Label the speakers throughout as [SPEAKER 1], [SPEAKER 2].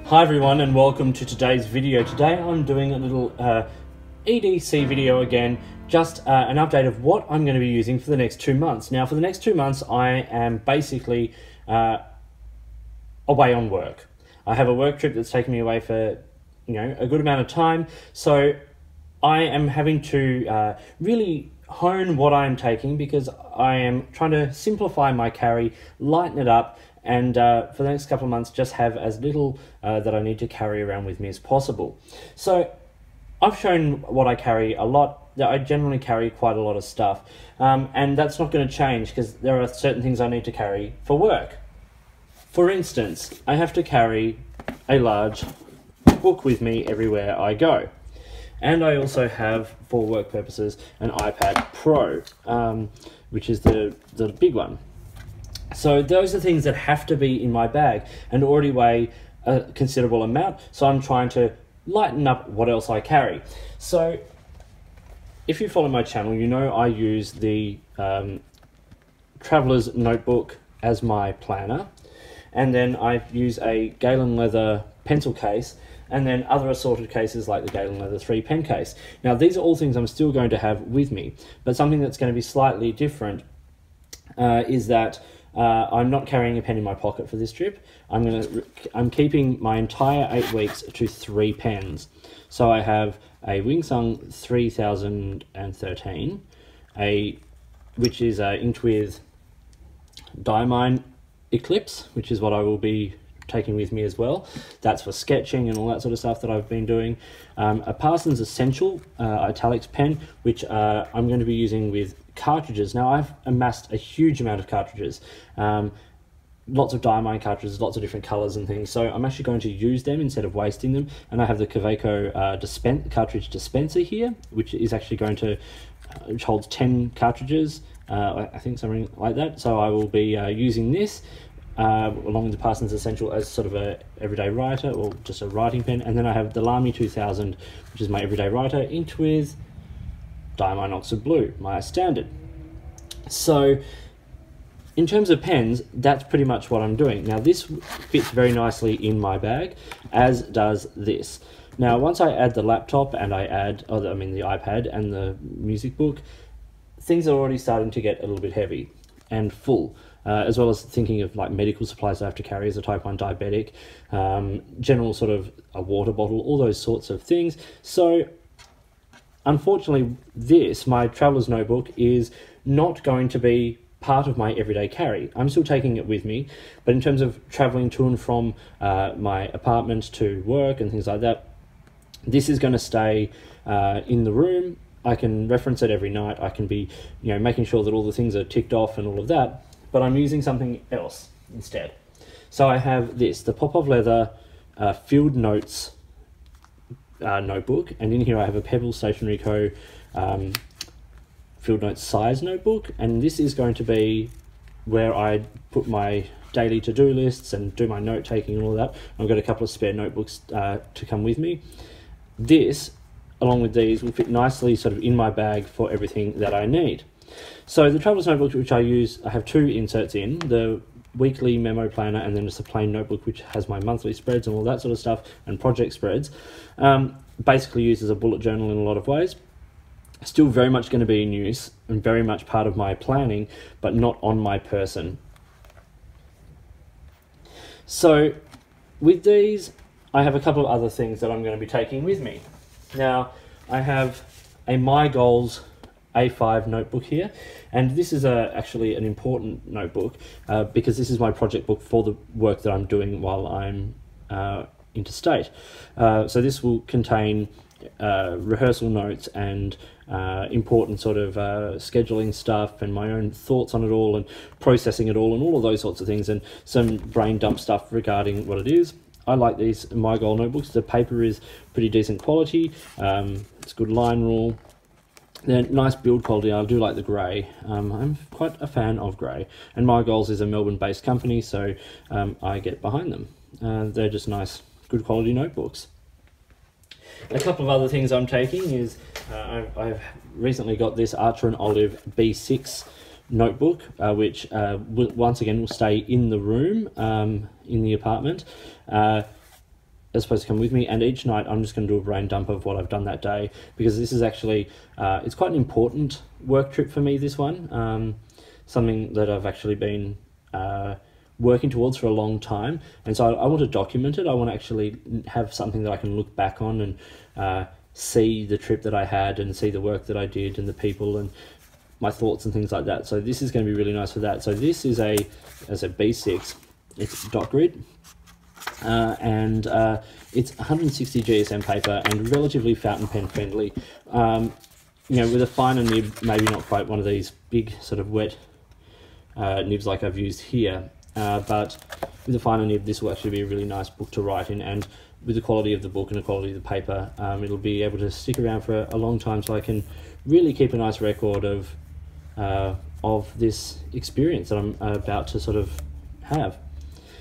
[SPEAKER 1] Hi everyone and welcome to today's video. Today I'm doing a little EDC video again, just an update of what I'm going to be using for the next 2 months. Now for the next 2 months I am basically away on work. I have a work trip that's taking me away for a good amount of time, so I am having to really hone what I'm taking because I am trying to simplify my carry, lighten it up, and for the next couple of months just have as little that I need to carry around with me as possible. So I've shown what I carry a lot. I generally carry quite a lot of stuff, and that's not going to change because there are certain things I need to carry for work. For instance, I have to carry a large book with me everywhere I go. And I also have, for work purposes, an iPad Pro, which is the big one. So those are things that have to be in my bag and already weigh a considerable amount. So I'm trying to lighten up what else I carry. So if you follow my channel, you know I use the Traveler's Notebook as my planner. And then I use a Galen Leather pencil case, and then other assorted cases like the Galen Leather 3 pen case. Now these are all things I'm still going to have with me, but something that's going to be slightly different is that I'm not carrying a pen in my pocket for this trip. I'm keeping my entire 8 weeks to 3 pens. So I have a Wingsung 3013, which is inked with Diamine Eclipse, which is what I will be taking with me as well. That's for sketching and all that sort of stuff that I've been doing. A Parsons Essential Italics pen, which I'm going to be using with cartridges. Now I've amassed a huge amount of cartridges, lots of Diamine cartridges, lots of different colors and things, so I'm actually going to use them instead of wasting them. And I have the Kaweco cartridge dispenser here, which is actually going to which holds 10 cartridges, I think something like that. So I will be using this along with the Parsons Essential as sort of a everyday writer, or just a writing pen. And then I have the Lamy 2000, which is my everyday writer, inked with Diamine Oxford Blue, my standard. So in terms of pens, that's pretty much what I'm doing. Now this fits very nicely in my bag, as does this. Now once I add the laptop and I add, the iPad and the music book, things are already starting to get a little bit heavy and full. As well as thinking of like medical supplies I have to carry as a type 1 diabetic, general sort of a water bottle, all those sorts of things. So unfortunately my Traveler's Notebook is not going to be part of my everyday carry. I'm still taking it with me, but in terms of traveling to and from my apartment to work and things like that, this is going to stay in the room. I can reference it every night. I can be making sure that all the things are ticked off and all of that, but I'm using something else instead. So I have this, the Popov Leather Field Notes notebook, and in here I have a Pebble Stationery Co. Field Notes size notebook, and this is going to be where I put my daily to-do lists and do my note-taking and all that. I've got a couple of spare notebooks to come with me. This, along with these, will fit nicely sort of in my bag for everything that I need. So the Traveler's Notebook, which I use, I have 2 inserts in, the weekly memo planner and then just a plain notebook which has my monthly spreads and all that sort of stuff, and project spreads. Basically used as a bullet journal in a lot of ways. Still very much going to be in use and very much part of my planning, but not on my person. So with these, I have a couple of other things that I'm going to be taking with me. Now I have a My Goals A5 notebook here, and this is actually an important notebook because this is my project book for the work that I'm doing while I'm interstate. So this will contain rehearsal notes and important sort of scheduling stuff and my own thoughts on it all and processing it all and all of those sorts of things, and some brain dump stuff regarding what it is. I like these My Goal notebooks. The paper is pretty decent quality. It's good line rule. They're nice build quality. I do like the grey. I'm quite a fan of grey. And My Goals is a Melbourne-based company, so I get behind them. They're just nice, good quality notebooks. A couple of other things I'm taking is I've recently got this Archer & Olive B6 notebook, which once again will stay in the room, in the apartment. are supposed to come with me, and each night I'm just going to do a brain dump of what I've done that day, because this is actually, it's quite an important work trip for me, this one. Something that I've actually been working towards for a long time, and so I want to document it. I want to actually have something that I can look back on and see the trip that I had, and see the work that I did, and the people, and my thoughts and things like that. So this is going to be really nice for that. So this is as a B6, it's dot grid, and it's 160 GSM paper and relatively fountain pen friendly. You know, with a finer nib, maybe not quite one of these big sort of wet nibs like I've used here, but with a finer nib, this will actually be a really nice book to write in, and with the quality of the book and the quality of the paper, it'll be able to stick around for a long time, so I can really keep a nice record of this experience that I'm about to sort of have.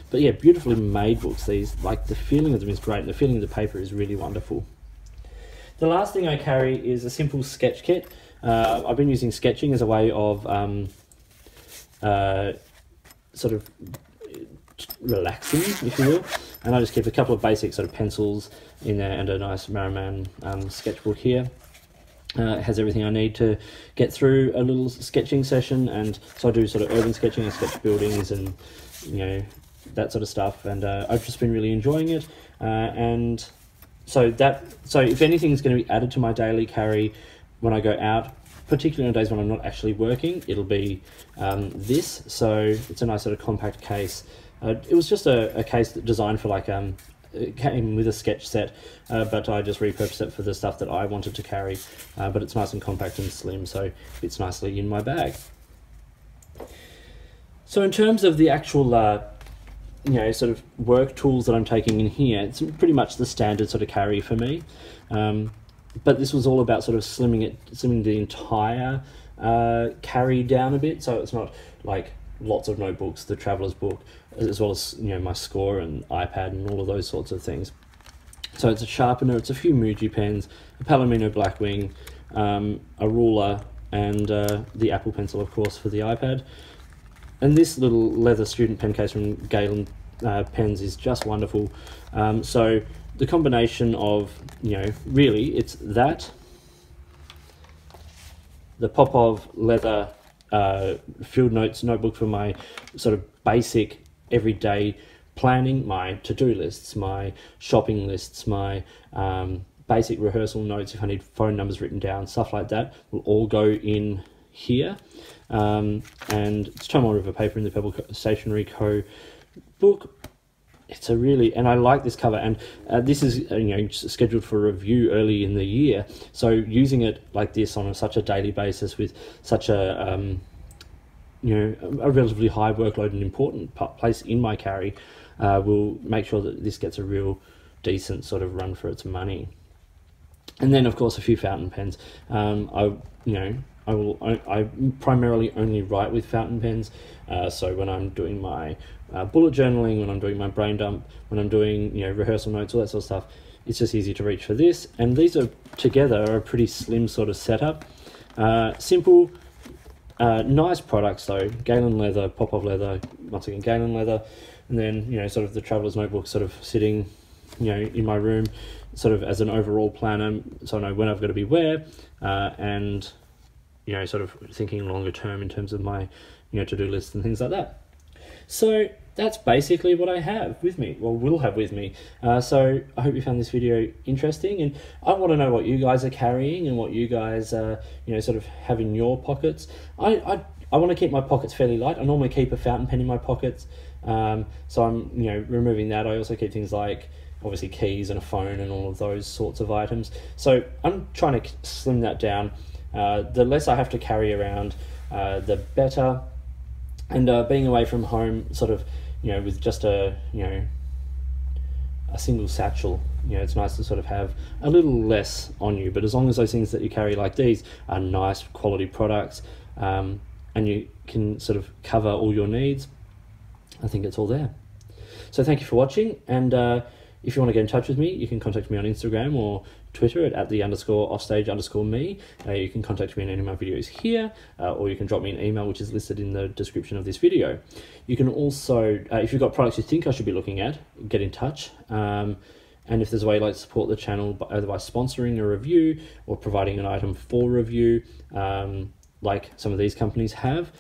[SPEAKER 1] But yeah, beautifully made books, these. Like, the feeling of them is great, and the feeling of the paper is really wonderful. The last thing I carry is a simple sketch kit. I've been using sketching as a way of sort of relaxing, if you will, and I just keep a couple of basic sort of pencils in there and a nice Maraman sketchbook here. It has everything I need to get through a little sketching session, and so I do sort of urban sketching, I sketch buildings and, you know, that sort of stuff, and I've just been really enjoying it, and so if anything's going to be added to my daily carry when I go out, particularly on days when I'm not actually working, it'll be this. So it's a nice sort of compact case. It was just a case designed for, like, it came with a sketch set, but I just repurposed it for the stuff that I wanted to carry, but it's nice and compact and slim, so it fits nicely in my bag. So in terms of the actual you know, sort of work tools that I'm taking in here, it's pretty much the standard sort of carry for me, but this was all about sort of slimming the entire carry down a bit, so it's not like lots of notebooks, the traveler's book, as well as, you know, my score and iPad and all of those sorts of things. So it's a sharpener, it's a few Muji pens, a Palomino Blackwing, a ruler, and the Apple Pencil, of course, for the iPad. And this little leather student pen case from Galen Pens is just wonderful. So the combination of, you know, really it's that, the Popov leather field notes notebook for my sort of basic everyday planning, my to-do lists, my shopping lists, my basic rehearsal notes if I need phone numbers written down, stuff like that will all go in here. And it's Tomahawk River paper in the Pebble Stationery Co. book. It's a really, and I like this cover, and this is, you know, scheduled for review early in the year, so using it like this on such a daily basis with such a you know, a relatively high workload and important place in my carry will make sure that this gets a real decent sort of run for its money. And then, of course, a few fountain pens. I primarily only write with fountain pens, so when I'm doing my bullet journaling, when I'm doing my brain dump, when I'm doing, you know, rehearsal notes, all that sort of stuff, it's just easy to reach for this. And these are together a pretty slim sort of setup. Simple, nice products though. Galen leather, Popov leather, once again Galen leather, and then, you know, sort of the traveler's notebook sort of sitting, you know, in my room, sort of as an overall planner, so I know when I've got to be where, and, you know, sort of thinking longer term in terms of my, you know, to-do lists and things like that. So that's basically what I have with me, well, will have with me. So I hope you found this video interesting, and I want to know what you guys are carrying and what you guys, you know, sort of have in your pockets. I want to keep my pockets fairly light. I normally keep a fountain pen in my pockets, so I'm, you know, removing that. I also keep things like, obviously, keys and a phone and all of those sorts of items. So I'm trying to slim that down. The less I have to carry around, the better. And being away from home, sort of, you know, with just a, you know, a single satchel, you know, it's nice to sort of have a little less on you. But as long as those things that you carry like these are nice quality products, and you can sort of cover all your needs, I think it's all there. So thank you for watching, and if you want to get in touch with me, you can contact me on Instagram or Twitter at @the_offstage_me. You can contact me in any of my videos here, or you can drop me an email, which is listed in the description of this video. You can also, if you've got products you think I should be looking at, get in touch. And if there's a way you'd like to support the channel, either by sponsoring a review or providing an item for review, like some of these companies have,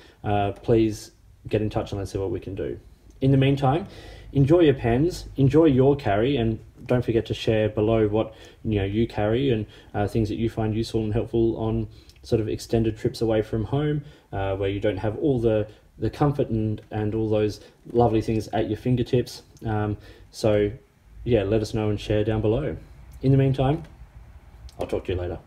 [SPEAKER 1] please get in touch and let's see what we can do. In the meantime, enjoy your pens, enjoy your carry, and don't forget to share below what you carry and things that you find useful and helpful on sort of extended trips away from home, where you don't have all the comfort and all those lovely things at your fingertips. So yeah, let us know and share down below. In the meantime, I'll talk to you later.